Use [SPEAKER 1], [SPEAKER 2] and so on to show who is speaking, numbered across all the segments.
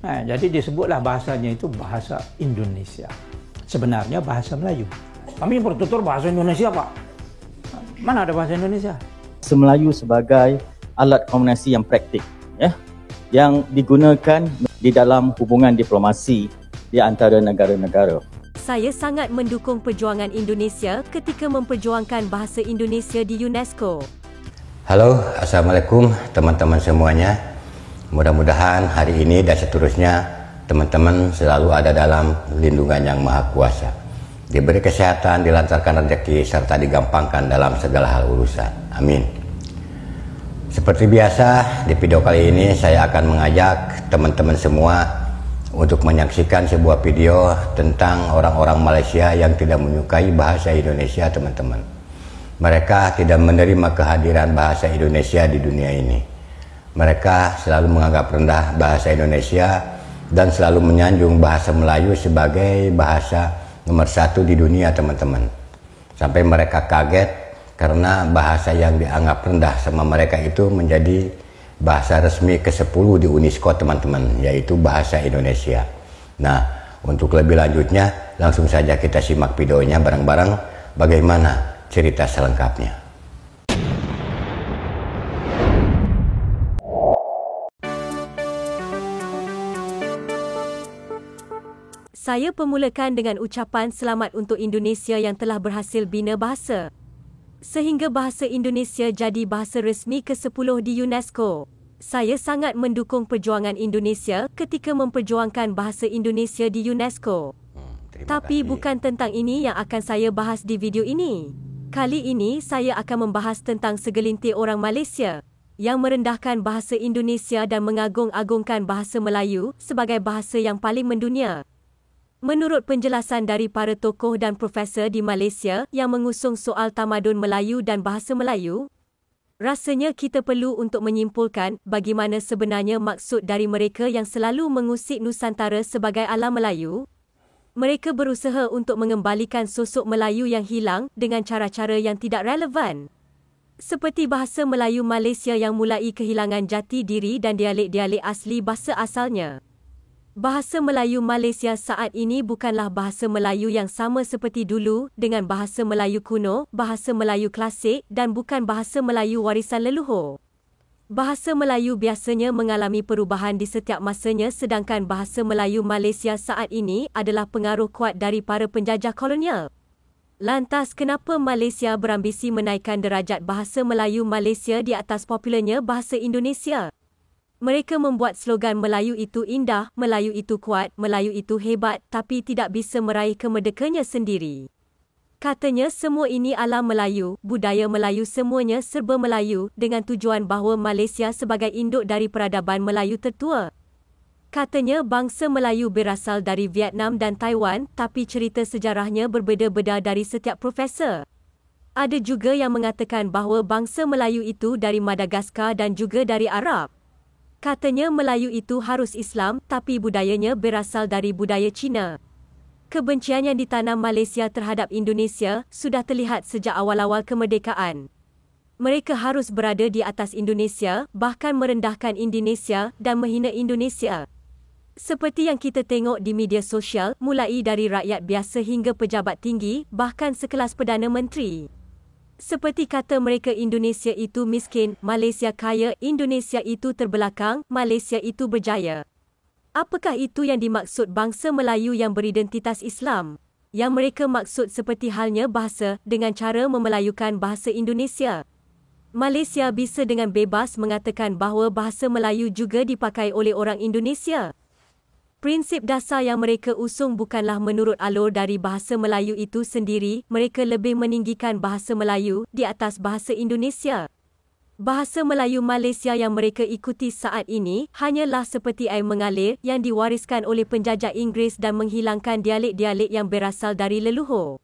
[SPEAKER 1] Jadi disebutlah bahasanya itu bahasa Indonesia. Sebenarnya bahasa Melayu. Kami bertutur bahasa Indonesia, Pak. Mana ada bahasa Indonesia?
[SPEAKER 2] Bahasa Melayu sebagai alat komunikasi yang praktik, yang digunakan di dalam hubungan diplomasi di antara negara-negara.
[SPEAKER 3] Saya sangat mendukung perjuangan Indonesia ketika memperjuangkan bahasa Indonesia di UNESCO.
[SPEAKER 4] Halo, Assalamualaikum teman-teman semuanya. Mudah-mudahan hari ini dan seterusnya teman-teman selalu ada dalam lindungan yang Maha Kuasa. Diberi kesehatan, dilancarkan rezeki, serta digampangkan dalam segala hal urusan. Amin. Seperti biasa, di video kali ini saya akan mengajak teman-teman semua untuk menyaksikan sebuah video tentang orang-orang Malaysia yang tidak menyukai bahasa Indonesia, teman-teman. Mereka tidak menerima kehadiran bahasa Indonesia di dunia ini. Mereka selalu menganggap rendah bahasa Indonesia dan selalu menyanjung bahasa Melayu sebagai bahasa nomor 1 di dunia, teman-teman. Sampai mereka kaget karena bahasa yang dianggap rendah sama mereka itu menjadi bahasa resmi ke-10 di UNESCO, teman-teman, yaitu bahasa Indonesia. Nah, untuk lebih lanjutnya, langsung saja kita simak videonya bareng-bareng bagaimana cerita selengkapnya.
[SPEAKER 3] Saya permulakan dengan ucapan selamat untuk Indonesia yang telah berhasil bina bahasa, sehingga bahasa Indonesia jadi bahasa resmi ke-10 di UNESCO. Saya sangat mendukung perjuangan Indonesia ketika memperjuangkan bahasa Indonesia di UNESCO. Tapi bukan tentang ini yang akan saya bahas di video ini. Kali ini saya akan membahas tentang segelintir orang Malaysia yang merendahkan bahasa Indonesia dan mengagung-agungkan bahasa Melayu sebagai bahasa yang paling mendunia. Menurut penjelasan dari para tokoh dan profesor di Malaysia yang mengusung soal tamadun Melayu dan bahasa Melayu, rasanya kita perlu untuk menyimpulkan bagaimana sebenarnya maksud dari mereka yang selalu mengusik Nusantara sebagai alam Melayu. Mereka berusaha untuk mengembalikan sosok Melayu yang hilang dengan cara-cara yang tidak relevan. Seperti bahasa Melayu Malaysia yang mulai kehilangan jati diri dan dialek-dialek asli bahasa asalnya. Bahasa Melayu Malaysia saat ini bukanlah bahasa Melayu yang sama seperti dulu dengan bahasa Melayu kuno, bahasa Melayu klasik dan bukan bahasa Melayu warisan leluhur. Bahasa Melayu biasanya mengalami perubahan di setiap masanya, sedangkan bahasa Melayu Malaysia saat ini adalah pengaruh kuat dari para penjajah kolonial. Lantas, kenapa Malaysia berambisi menaikkan derajat bahasa Melayu Malaysia di atas popularnya bahasa Indonesia? Mereka membuat slogan Melayu itu indah, Melayu itu kuat, Melayu itu hebat, tapi tidak bisa meraih kemerdekaannya sendiri. Katanya semua ini alam Melayu, budaya Melayu, semuanya serba Melayu dengan tujuan bahawa Malaysia sebagai induk dari peradaban Melayu tertua. Katanya bangsa Melayu berasal dari Vietnam dan Taiwan, tapi cerita sejarahnya berbeza-beza dari setiap profesor. Ada juga yang mengatakan bahawa bangsa Melayu itu dari Madagaskar dan juga dari Arab. Katanya Melayu itu harus Islam, tapi budayanya berasal dari budaya Cina. Kebencian yang ditanam Malaysia terhadap Indonesia sudah terlihat sejak awal-awal kemerdekaan. Mereka harus berada di atas Indonesia, bahkan merendahkan Indonesia dan menghina Indonesia. Seperti yang kita tengok di media sosial, mulai dari rakyat biasa hingga pejabat tinggi, bahkan sekelas Perdana Menteri. Seperti kata mereka, Indonesia itu miskin, Malaysia kaya, Indonesia itu terbelakang, Malaysia itu berjaya. Apakah itu yang dimaksud bangsa Melayu yang beridentitas Islam? Yang mereka maksud seperti halnya bahasa dengan cara memelayukan bahasa Indonesia. Malaysia bisa dengan bebas mengatakan bahawa bahasa Melayu juga dipakai oleh orang Indonesia. Prinsip dasar yang mereka usung bukanlah menurut alur dari bahasa Melayu itu sendiri, mereka lebih meninggikan bahasa Melayu di atas bahasa Indonesia. Bahasa Melayu Malaysia yang mereka ikuti saat ini hanyalah seperti air mengalir yang diwariskan oleh penjajah Inggeris dan menghilangkan dialek-dialek yang berasal dari leluhur.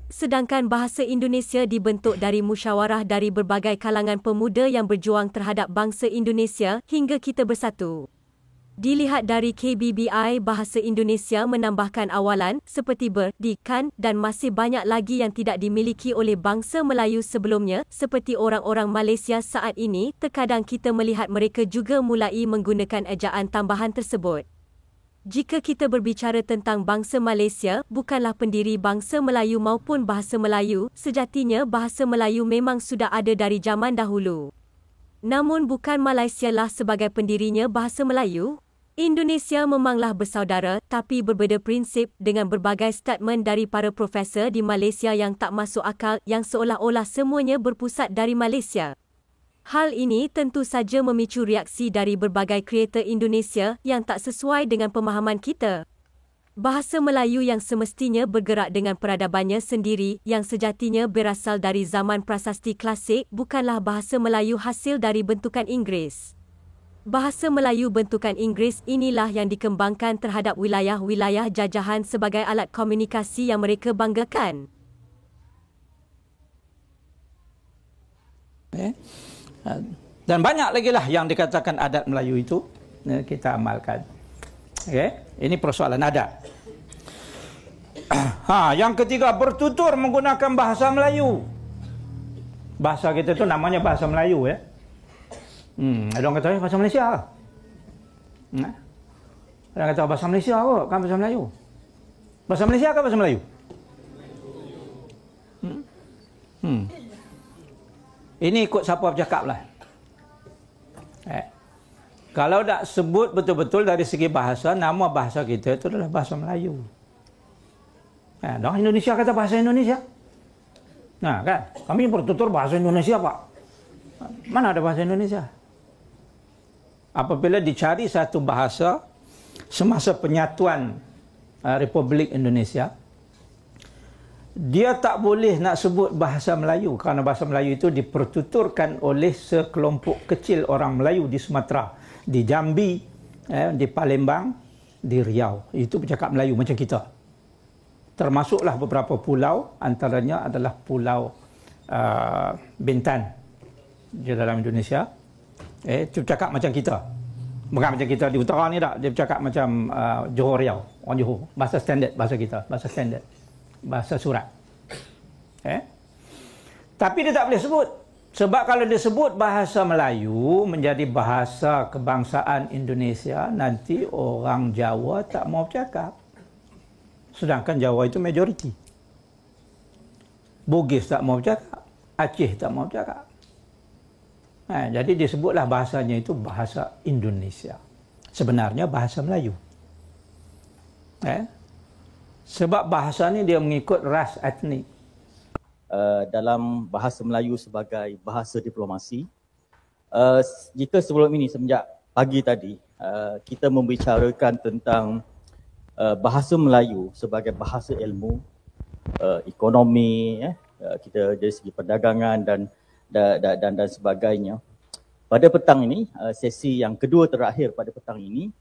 [SPEAKER 3] Sedangkan bahasa Indonesia dibentuk dari musyawarah dari berbagai kalangan pemuda yang berjuang terhadap bangsa Indonesia hingga kita bersatu. Dilihat dari KBBI, bahasa Indonesia menambahkan awalan seperti ber, di, kan dan masih banyak lagi yang tidak dimiliki oleh bangsa Melayu sebelumnya. Seperti orang-orang Malaysia saat ini, terkadang kita melihat mereka juga mulai menggunakan ejaan tambahan tersebut. Jika kita berbicara tentang bangsa Malaysia, bukanlah pendiri bangsa Melayu maupun bahasa Melayu, sejatinya bahasa Melayu memang sudah ada dari zaman dahulu. Namun bukan Malaysia lah sebagai pendirinya bahasa Melayu. Indonesia memanglah bersaudara tapi berbeza prinsip dengan berbagai statement dari para profesor di Malaysia yang tak masuk akal yang seolah-olah semuanya berpusat dari Malaysia. Hal ini tentu saja memicu reaksi dari berbagai kreator Indonesia yang tak sesuai dengan pemahaman kita. Bahasa Melayu yang semestinya bergerak dengan peradabannya sendiri yang sejatinya berasal dari zaman prasasti klasik bukanlah bahasa Melayu hasil dari bentukan Inggeris. Bahasa Melayu bentukan Inggeris inilah yang dikembangkan terhadap wilayah-wilayah jajahan sebagai alat komunikasi yang mereka banggakan.
[SPEAKER 1] Dan banyak lagi lah yang dikatakan adat Melayu itu kita amalkan. Ini persoalan adat. Yang ketiga, bertutur menggunakan bahasa Melayu. Bahasa kita tu namanya bahasa Melayu ya. Ada orang kata bahasa Malaysia. Ada orang kata bahasa Malaysia kok, kan bahasa Melayu. Bahasa Malaysia ke bahasa Melayu? Ini ikut siapa bercakap lah. Kalau tak sebut betul-betul dari segi bahasa, nama bahasa kita itu adalah bahasa Melayu. Orang Indonesia kata bahasa Indonesia. Kan? Kami bertutur bahasa Indonesia, Pak. Mana ada bahasa Indonesia? Apabila dicari satu bahasa semasa penyatuan Republik Indonesia, dia tak boleh nak sebut bahasa Melayu kerana bahasa Melayu itu dipertuturkan oleh sekelompok kecil orang Melayu di Sumatera, di Jambi, di Palembang, di Riau. Itu bercakap Melayu macam kita. Termasuklah beberapa pulau, antaranya adalah Pulau Bintan di dalam Indonesia. Itu bercakap macam kita. Bukan macam kita di utara ni tak. Dia bercakap macam Johor Riau, orang Johor. Bahasa standard bahasa kita, bahasa standard. Bahasa surat. Tapi dia tak boleh sebut. Sebab kalau dia sebut bahasa Melayu menjadi bahasa kebangsaan Indonesia, nanti orang Jawa tak mau bercakap. Sedangkan Jawa itu majoriti. Bugis tak mau bercakap. Aceh tak mau bercakap. Jadi disebutlah bahasanya itu bahasa Indonesia. Sebenarnya bahasa Melayu. Sebab bahasa ni dia mengikut ras etnik.
[SPEAKER 2] Dalam bahasa Melayu sebagai bahasa diplomasi, jika sebelum ini semenjak pagi tadi kita membicarakan tentang bahasa Melayu sebagai bahasa ilmu, ekonomi, kita dari segi perdagangan dan sebagainya. Pada petang ini, sesi yang kedua terakhir pada petang ini,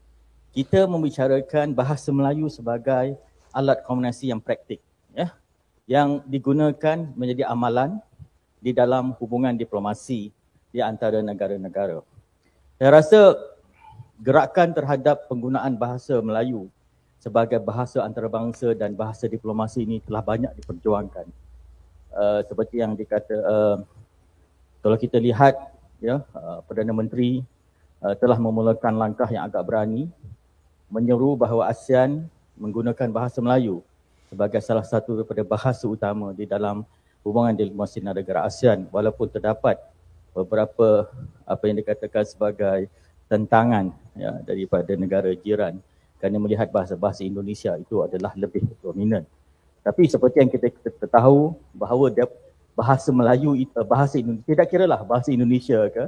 [SPEAKER 2] kita membicarakan bahasa Melayu sebagai alat komunikasi yang praktik, yang digunakan menjadi amalan di dalam hubungan diplomasi di antara negara-negara. Saya rasa gerakan terhadap penggunaan bahasa Melayu sebagai bahasa antarabangsa dan bahasa diplomasi ini telah banyak diperjuangkan. Seperti yang dikata, kalau kita lihat, Perdana Menteri telah memulakan langkah yang agak berani menyeru bahawa ASEAN menggunakan bahasa Melayu sebagai salah satu daripada bahasa utama di dalam hubungan diplomasi negara ASEAN, walaupun terdapat beberapa apa yang dikatakan sebagai tentangan daripada negara jiran kerana melihat bahasa-bahasa Indonesia itu adalah lebih dominan. Tapi seperti yang kita tahu bahawa bahasa Melayu, bahasa Indonesia, tidak kira lah bahasa Indonesia ke,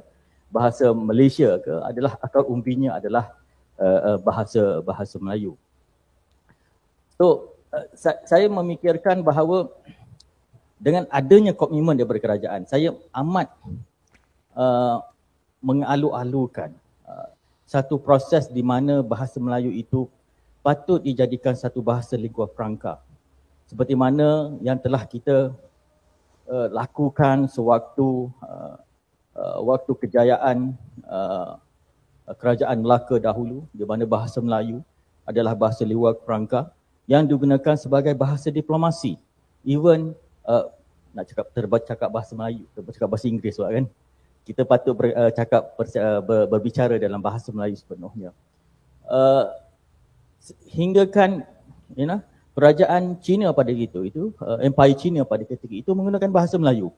[SPEAKER 2] bahasa Malaysia ke, adalah akar umbinya adalah bahasa Melayu. So, saya memikirkan bahawa dengan adanya komitmen daripada kerajaan, saya amat mengalu-alukan satu proses di mana bahasa Melayu itu patut dijadikan satu bahasa lingua franca. Seperti mana yang telah kita lakukan sewaktu waktu kejayaan kerajaan Melaka dahulu, di mana bahasa Melayu adalah bahasa lingua franca yang digunakan sebagai bahasa diplomasi. Even nak cakap bahasa Melayu, cakap bahasa Inggeris kan. Kita patut berbicara dalam bahasa Melayu sepenuhnya. hinggakan kerajaan China pada itu Empire China pada ketika itu menggunakan bahasa Melayu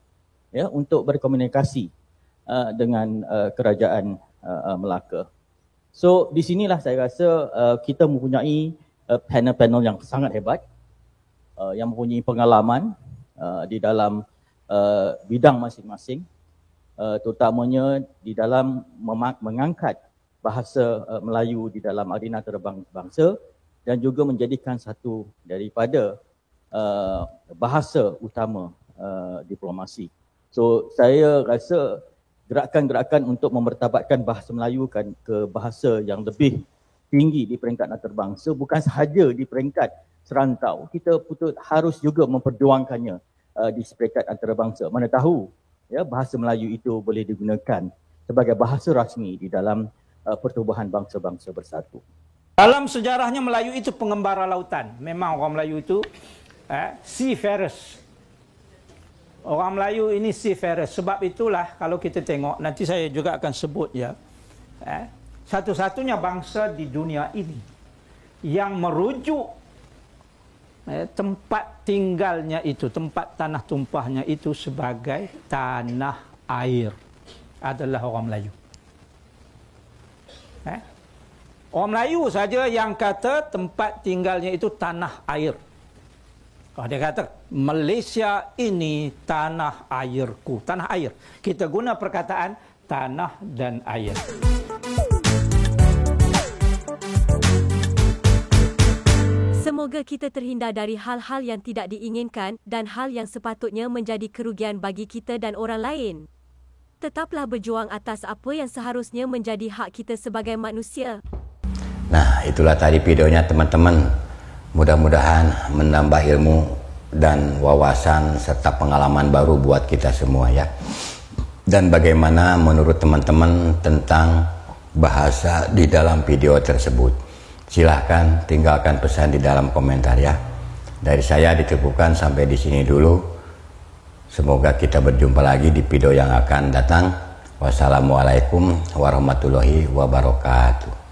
[SPEAKER 2] ya untuk berkomunikasi dengan kerajaan Melaka. So di sinilah saya rasa kita mempunyai panel-panel yang sangat hebat yang mempunyai pengalaman di dalam bidang masing-masing, terutamanya di dalam mengangkat bahasa Melayu di dalam arena antarabangsa dan juga menjadikan satu daripada bahasa utama diplomasi. So saya rasa gerakan-gerakan untuk memertabatkan bahasa Melayu ke bahasa yang lebih tinggi di peringkat antarabangsa bukan sahaja di peringkat serantau, kita harus juga memperjuangkannya di peringkat antarabangsa. Mana tahu ya bahasa Melayu itu boleh digunakan sebagai bahasa rasmi di dalam pertubuhan bangsa-bangsa bersatu.
[SPEAKER 1] Dalam sejarahnya Melayu itu pengembara lautan. Memang orang Melayu itu seafarers. Orang Melayu ini seafarers. Sebab itulah kalau kita tengok, nanti saya juga akan sebut ya, satu-satunya bangsa di dunia ini yang merujuk tempat tinggalnya itu, tempat tanah tumpahnya itu sebagai tanah air adalah orang Melayu. Orang Melayu saja yang kata tempat tinggalnya itu tanah air. Dia kata Malaysia ini tanah airku, tanah air. Kita guna perkataan tanah dan air.
[SPEAKER 3] Semoga kita terhindar dari hal-hal yang tidak diinginkan dan hal yang sepatutnya menjadi kerugian bagi kita dan orang lain. Tetaplah berjuang atas apa yang seharusnya menjadi hak kita sebagai manusia.
[SPEAKER 4] Nah, itulah tadi videonya teman-teman. Mudah-mudahan menambah ilmu dan wawasan serta pengalaman baru buat kita semua ya. Dan bagaimana menurut teman-teman tentang bahasa di dalam video tersebut. Silahkan tinggalkan pesan di dalam komentar ya. Dari saya dicukupkan sampai di sini dulu. Semoga kita berjumpa lagi di video yang akan datang. Wassalamualaikum warahmatullahi wabarakatuh.